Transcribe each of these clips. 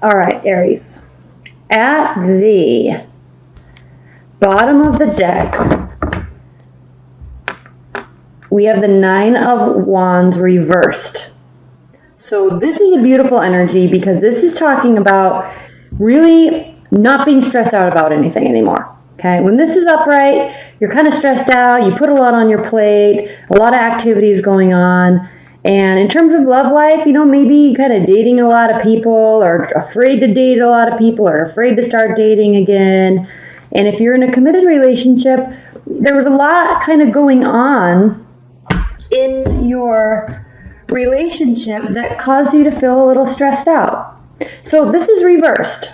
All right, Aries. At the bottom of the deck, we have the Nine of Wands reversed. So this is a beautiful energy because this is talking about really not being stressed out about anything anymore. Okay, when this is upright, you're kind of stressed out, you put a lot on your plate, a lot of activities going on. And in terms of love life, maybe kind of dating a lot of people or afraid to date a lot of people or afraid to start dating again. And if you're in a committed relationship, there was a lot kind of going on in your relationship that caused you to feel a little stressed out. So this is reversed.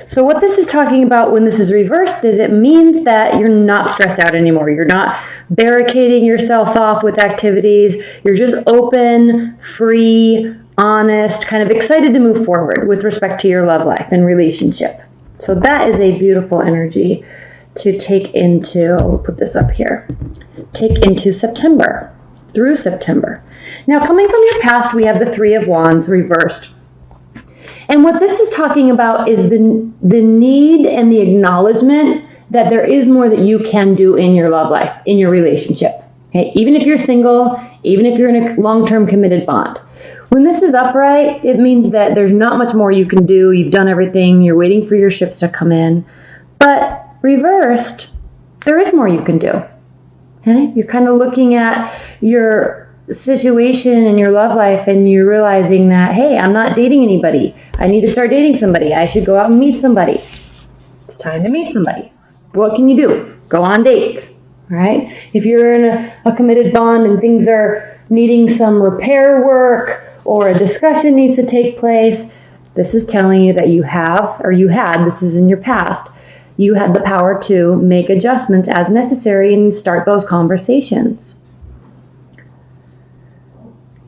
So what this is talking about when this is reversed is it means that you're not stressed out anymore. You're not barricading yourself off with activities. You're just open, free, honest, kind of excited to move forward with respect to your love life and relationship. So that is a beautiful energy to take into, I'll put this up here, take into September, through September. Now coming from your past, we have the Three of Wands reversed. And what this is talking about is the need and the acknowledgement that there is more that you can do in your love life, in your relationship. Okay? Even if you're single, even if you're in a long-term committed bond. When this is upright, it means that there's not much more you can do. You've done everything. You're waiting for your ships to come in. But reversed, there is more you can do. Okay? You're kind of looking at your situation in your love life and you're realizing that, hey, I'm not dating anybody. I need to start dating somebody. I should go out and meet somebody. It's time to meet somebody. What can you do? Go on dates, right? If you're in a committed bond and things are needing some repair work or a discussion needs to take place, this is telling you that you have, or you had, this is in your past, you had the power to make adjustments as necessary and start those conversations.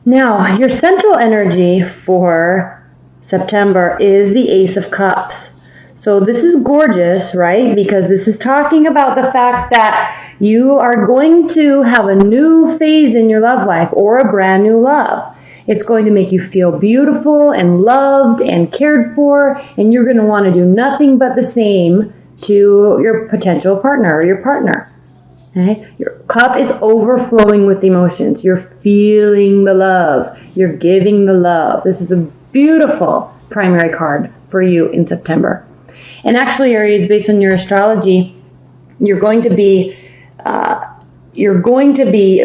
Now, your central energy for September is the Ace of Cups. So this is gorgeous, right? Because this is talking about the fact that you are going to have a new phase in your love life or a brand new love. It's going to make you feel beautiful and loved and cared for, and you're going to want to do nothing but the same to your potential partner or your partner. Okay? Your cup is overflowing with emotions. You're feeling the love. You're giving the love. This is a beautiful primary card for you in September. And actually, Aries, based on your astrology, you're going to be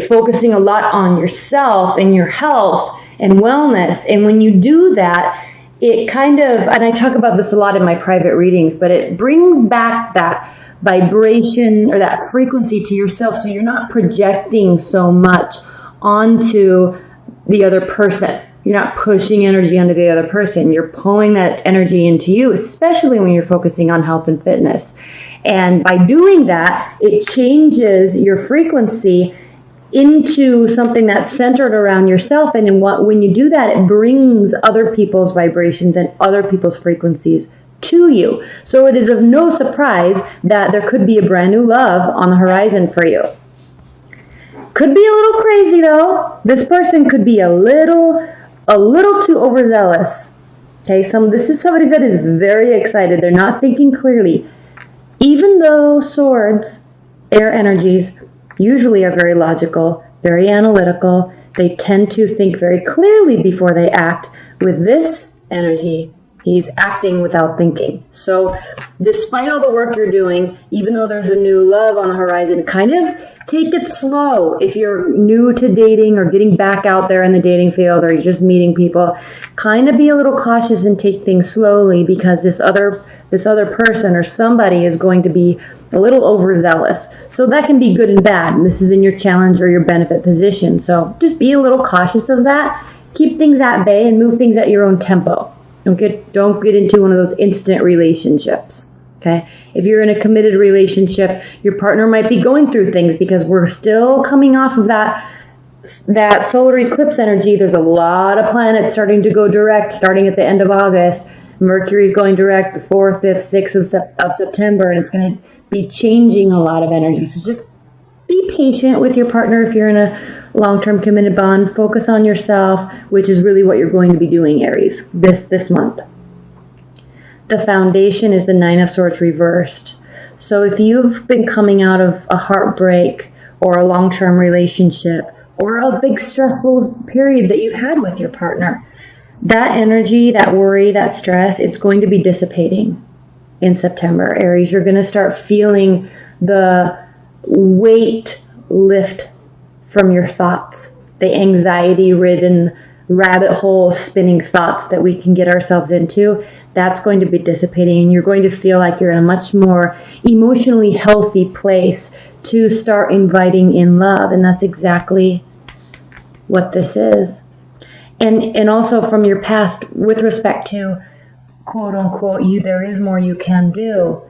focusing a lot on yourself and your health and wellness. And when you do that, it kind of, and I talk about this a lot in my private readings, but it brings back that vibration or that frequency to yourself, so you're not projecting so much onto the other person. You're not pushing energy onto the other person. You're pulling that energy into you, especially when you're focusing on health and fitness. And by doing that, it changes your frequency into something that's centered around yourself. And when you do that, it brings other people's vibrations and other people's frequencies to you. So it is of no surprise that there could be a brand new love on the horizon for you. Could be a little crazy though. This person could be a little too overzealous. Okay, this is somebody that is very excited. They're not thinking clearly. Even though swords, air energies, usually are very logical, very analytical, they tend to think very clearly before they act. With this energy, he's acting without thinking. So despite all the work you're doing, even though there's a new love on the horizon, kind of take it slow. If you're new to dating or getting back out there in the dating field or you're just meeting people, kind of be a little cautious and take things slowly, because this other person or somebody is going to be a little overzealous. So that can be good and bad. And this is in your challenge or your benefit position. So just be a little cautious of that. Keep things at bay and move things at your own tempo. Don't get into one of those instant relationships. Okay? If you're in a committed relationship, your partner might be going through things, because we're still coming off of that solar eclipse energy. There's a lot of planets starting to go direct starting at the end of August. Mercury's going direct the 4th, 5th, 6th of September, and it's going to be changing a lot of energy. So just be patient with your partner if you're in a long-term committed bond. Focus on yourself, which is really what you're going to be doing, Aries, this month. the foundation is the Nine of Swords reversed. So if you've been coming out of a heartbreak or a long-term relationship or a big stressful period that you've had with your partner, that energy, that worry, that stress, it's going to be dissipating in September. Aries, you're going to start feeling the weight lift from your thoughts, the anxiety-ridden rabbit hole spinning thoughts that we can get ourselves into. That's going to be dissipating, and you're going to feel like you're in a much more emotionally healthy place to start inviting in love. And that's exactly what this is. And also from your past, with respect to quote unquote, there is more you can do.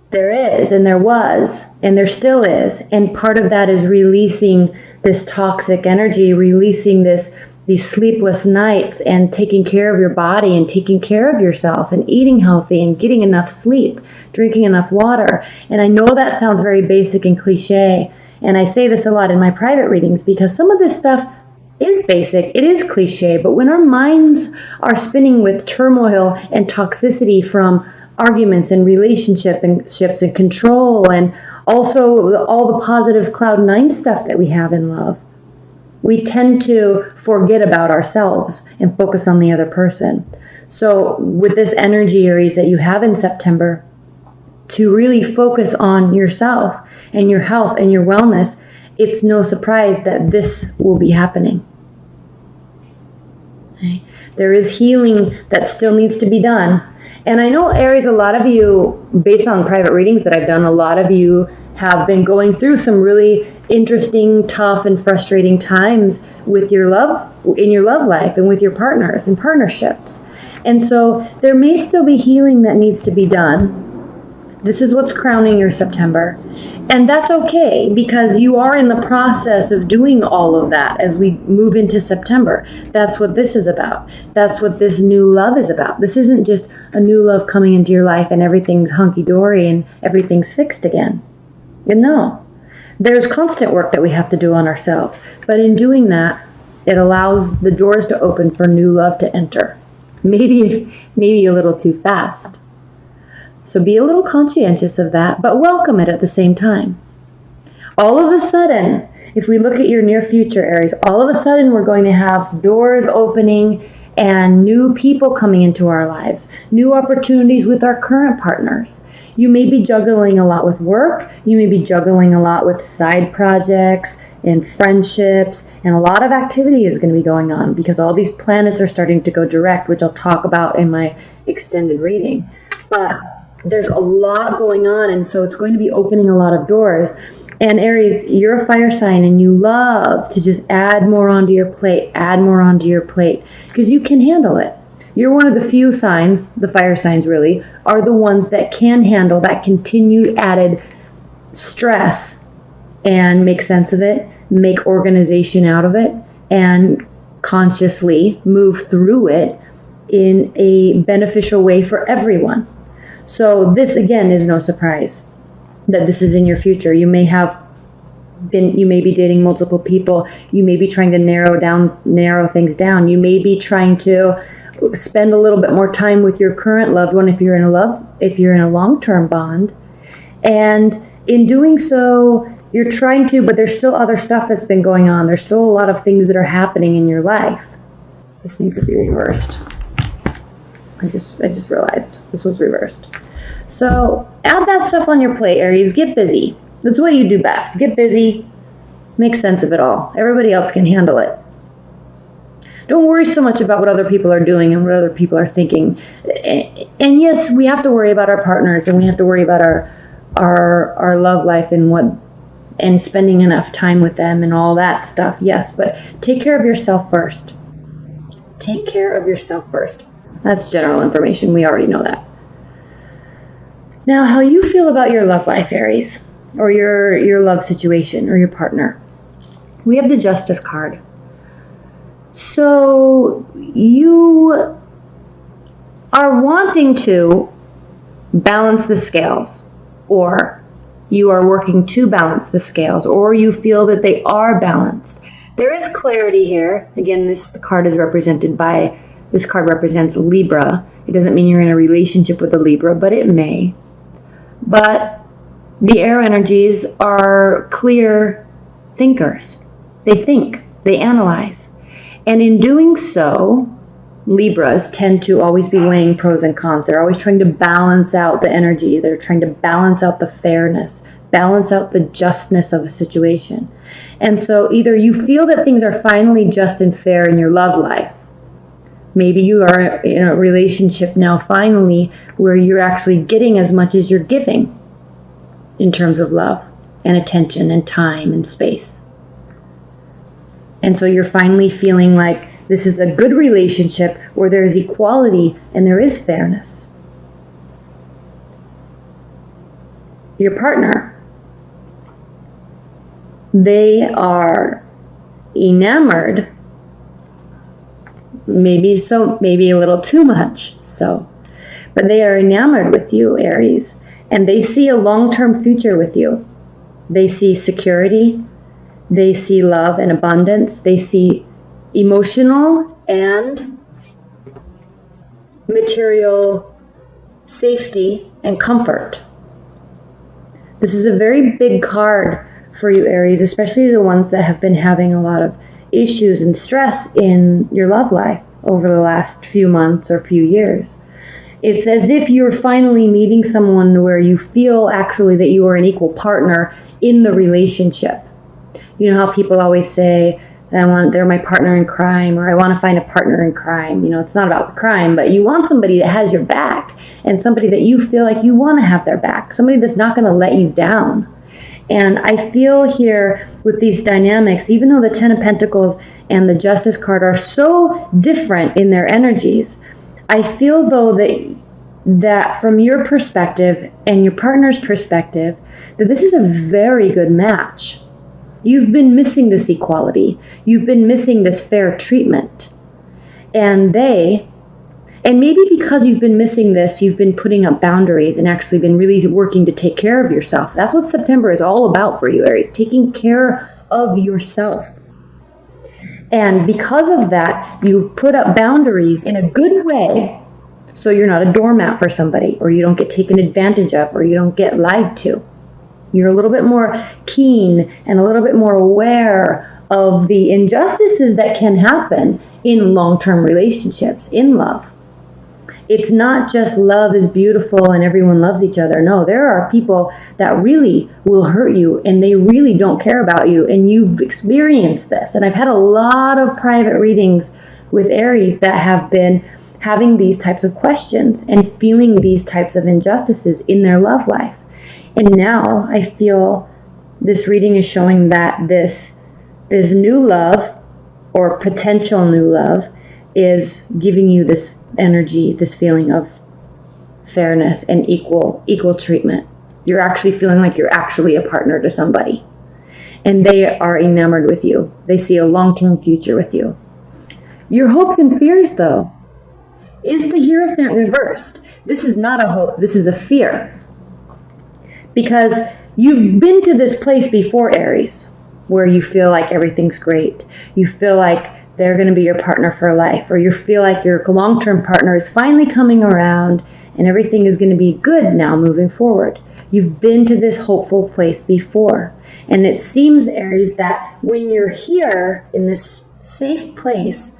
There is, and there was, and there still is. And part of that is releasing this toxic energy, releasing these sleepless nights, and taking care of your body and taking care of yourself and eating healthy and getting enough sleep, drinking enough water. And I know that sounds very basic and cliche. And I say this a lot in my private readings because some of this stuff is basic, it is cliche, but when our minds are spinning with turmoil and toxicity from arguments and relationships and control, and also all the positive cloud nine stuff that we have in love, we tend to forget about ourselves and focus on the other person. So with this energy, Aries, that you have in September, to really focus on yourself and your health and your wellness, it's no surprise that this will be happening. Okay? There is healing that still needs to be done. And I know, Aries, a lot of you, based on private readings that I've done, a lot of you have been going through some really interesting, tough, and frustrating times with your love, in your love life, and with your partners and partnerships. And so there may still be healing that needs to be done. This is what's crowning your September. And that's okay, because you are in the process of doing all of that as we move into September. That's what this is about. That's what this new love is about. This isn't just a new love coming into your life and everything's hunky-dory and everything's fixed again. No. There's constant work that we have to do on ourselves. But in doing that, it allows the doors to open for new love to enter. Maybe a little too fast. So be a little conscientious of that, but welcome it at the same time. All of a sudden, if we look at your near future, Aries, all of a sudden we're going to have doors opening and new people coming into our lives, new opportunities with our current partners. You may be juggling a lot with work. You may be juggling a lot with side projects and friendships, and a lot of activity is going to be going on because all these planets are starting to go direct, which I'll talk about in my extended reading. But there's a lot going on, and so it's going to be opening a lot of doors. And Aries, you're a fire sign, and you love to just add more onto your plate, because you can handle it. You're one of the few signs, the fire signs really, are the ones that can handle that continued added stress and make sense of it, make organization out of it, and consciously move through it in a beneficial way for everyone. So this, again, is no surprise that this is in your future. You may be dating multiple people. You may be trying to narrow things down. You may be trying to spend a little bit more time with your current loved one if you're in a long-term bond. And in doing so, you're trying to, but there's still other stuff that's been going on. There's still a lot of things that are happening in your life. This needs to be reversed. I just realized this was reversed. So add that stuff on your plate, Aries. Get busy. That's what you do best. Get busy. Make sense of it all. Everybody else can handle it. Don't worry so much about what other people are doing and what other people are thinking. And yes, we have to worry about our partners, and we have to worry about our love life and spending enough time with them and all that stuff. Yes, but take care of yourself first. Take care of yourself first. That's general information. We already know that. Now, how you feel about your love life, Aries, or your love situation or your partner. We have the Justice card. So you are wanting to balance the scales, or you are working to balance the scales, or you feel that they are balanced. There is clarity here. Again, this card represents Libra, It doesn't mean you're in a relationship with a Libra, but it may. But the air energies are clear thinkers. They think, they analyze. And in doing so, Libras tend to always be weighing pros and cons. They're always trying to balance out the energy. They're trying to balance out the fairness, balance out the justness of a situation. And so either you feel that things are finally just and fair in your love life. Maybe you are in a relationship now finally where you're actually getting as much as you're giving in terms of love and attention and time and space. And so you're finally feeling like this is a good relationship where there is equality and there is fairness. Your partner, they are enamored, maybe a little too much so, but they are enamored with you, Aries, and they see a long-term future with you. They see security, they see love and abundance, they see emotional and material safety and comfort. This is a very big card for you, Aries, especially the ones that have been having a lot of issues and stress in your love life over the last few months or few years. It's as if you're finally meeting someone where you feel actually that you are an equal partner in the relationship. You know how people always say, they're my partner in crime, or I want to find a partner in crime. You know, it's not about the crime, but you want somebody that has your back and somebody that you feel like you want to have their back, somebody that's not going to let you down. And I feel here with these dynamics, even though the Ten of Pentacles and the Justice card are so different in their energies, I feel though that from your perspective and your partner's perspective, that this is a very good match. You've been missing this equality. You've been missing this fair treatment. And maybe because you've been missing this, you've been putting up boundaries and actually been really working to take care of yourself. That's what September is all about for you, Aries, taking care of yourself. And because of that, you've put up boundaries in a good way, so you're not a doormat for somebody, or you don't get taken advantage of, or you don't get lied to. You're a little bit more keen and a little bit more aware of the injustices that can happen in long-term relationships, in love. It's not just love is beautiful and everyone loves each other. No, there are people that really will hurt you and they really don't care about you, and you've experienced this. And I've had a lot of private readings with Aries that have been having these types of questions and feeling these types of injustices in their love life. And now I feel this reading is showing that this new love or potential new love is giving you this energy, this feeling of fairness and equal treatment. You're actually feeling like you're actually a partner to somebody. And they are enamored with you. They see a long-term future with you. Your hopes and fears, though, is the Hierophant reversed. This is not a hope. This is a fear. Because you've been to this place before, Aries, where you feel like everything's great. You feel like they're going to be your partner for life, or you feel like your long-term partner is finally coming around and everything is going to be good now moving forward. You've been to this hopeful place before. And it seems, Aries, that when you're here in this safe place,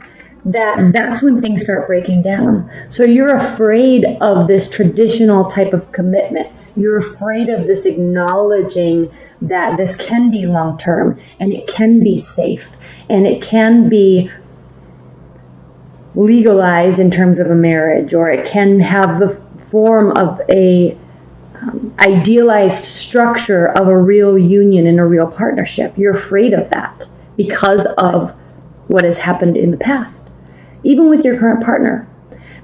that's when things start breaking down. So you're afraid of this traditional type of commitment. You're afraid of this acknowledging that this can be long-term and it can be safe and it can be legalized in terms of a marriage, or it can have the form of a idealized structure of a real union and a real partnership. You're afraid of that because of what has happened in the past, even with your current partner.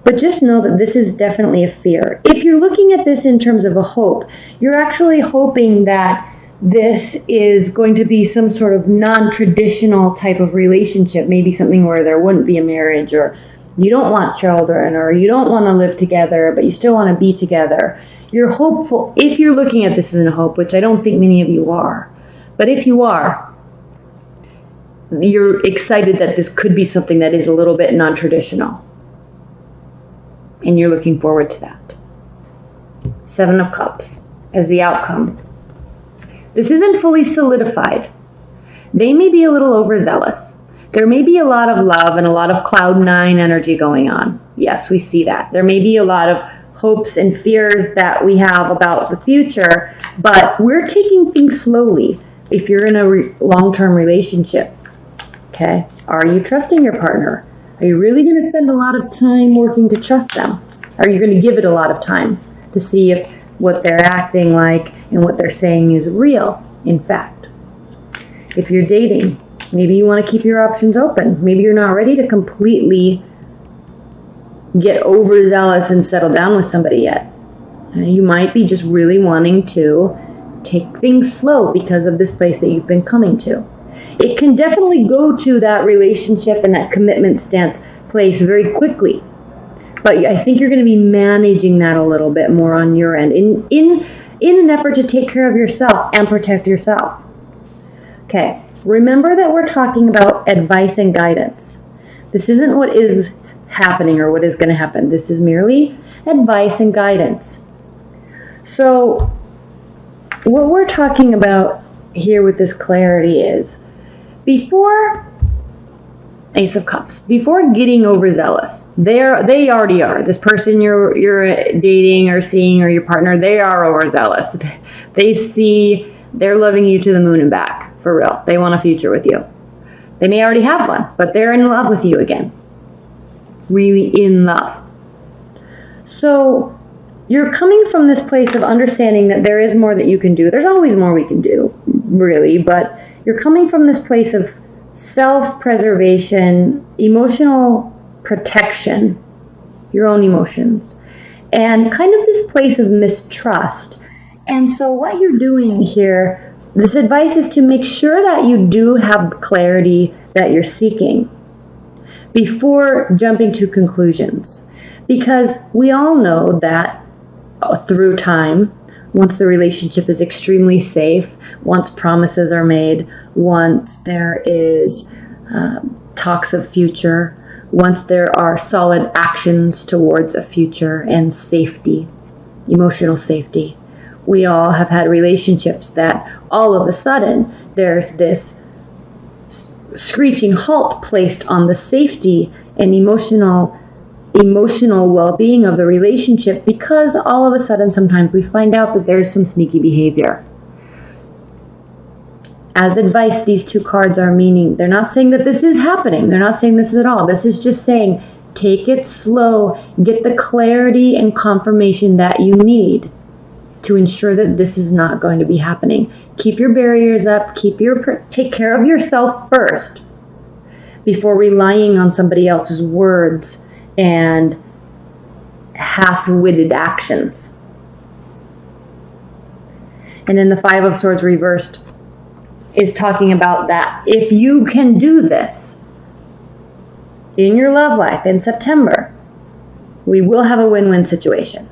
But just know that this is definitely a fear. If you're looking at this in terms of a hope, you're actually hoping that this is going to be some sort of non-traditional type of relationship, maybe something where there wouldn't be a marriage, or you don't want children, or you don't want to live together, but you still want to be together. You're hopeful, if you're looking at this as a hope, which I don't think many of you are, but if you are, you're excited that this could be something that is a little bit non-traditional. and you're looking forward to that. 7 of Cups as the outcome. This isn't fully solidified. They may be a little overzealous. There may be a lot of love and a lot of cloud 9 energy going on. Yes, we see that. There may be a lot of hopes and fears that we have about the future, but we're taking things slowly if you're in a long-term relationship. Okay? Are you trusting your partner? Are you really going to spend a lot of time working to trust them? Are you going to give it a lot of time to see if what they're acting like and what they're saying is real, in fact? If you're dating, maybe you want to keep your options open. Maybe you're not ready to completely get overzealous and settle down with somebody yet. You might be just really wanting to take things slow because of this place that you've been coming to. It can definitely go to that relationship and that commitment stance place very quickly. But I think you're going to be managing that a little bit more on your end in an effort to take care of yourself and protect yourself. Okay, remember that we're talking about advice and guidance. This isn't what is happening or what is going to happen. This is merely advice and guidance. So what we're talking about here with this clarity is before Ace of Cups, before getting overzealous, they already are. This person you're dating or seeing or your partner, they are overzealous. They're loving you to the moon and back, for real. They want a future with you. They may already have one, but they're in love with you again. Really in love. So you're coming from this place of understanding that there is more that you can do. There's always more we can do, really, but you're coming from this place of self-preservation, emotional protection, your own emotions, and kind of this place of mistrust. And so what you're doing here, this advice is to make sure that you do have the clarity that you're seeking before jumping to conclusions. Because we all know that through time, once the relationship is extremely safe, once promises are made, once there is talks of future, once there are solid actions towards a future and safety, emotional safety, we all have had relationships that all of a sudden there's this screeching halt placed on the safety and emotional well-being of the relationship, because all of a sudden sometimes we find out that there's some sneaky behavior. As advice, these 2 cards are meaning, they're not saying that this is happening. They're not saying this at all. This is just saying, take it slow, get the clarity and confirmation that you need to ensure that this is not going to be happening. Keep your barriers up, take care of yourself first before relying on somebody else's words and half-witted actions. And then the 5 of Swords reversed is talking about that if you can do this in your love life in September, we will have a win-win situation.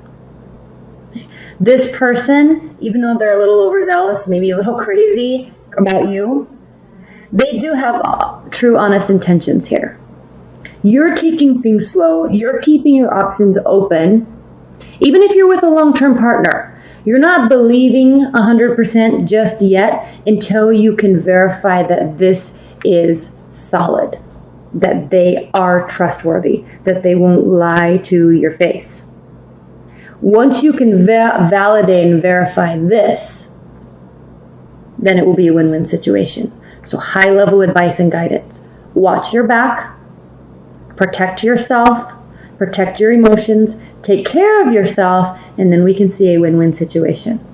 This person, even though they're a little overzealous, maybe a little crazy about you, they do have true, honest intentions here. You're taking things slow. You're keeping your options open. Even if you're with a long-term partner, you're not believing 100% just yet until you can verify that this is solid, that they are trustworthy, that they won't lie to your face. Once you can validate and verify this, then it will be a win-win situation. So high-level advice and guidance. Watch your back. Protect yourself. Protect your emotions. Take care of yourself. And then we can see a win-win situation.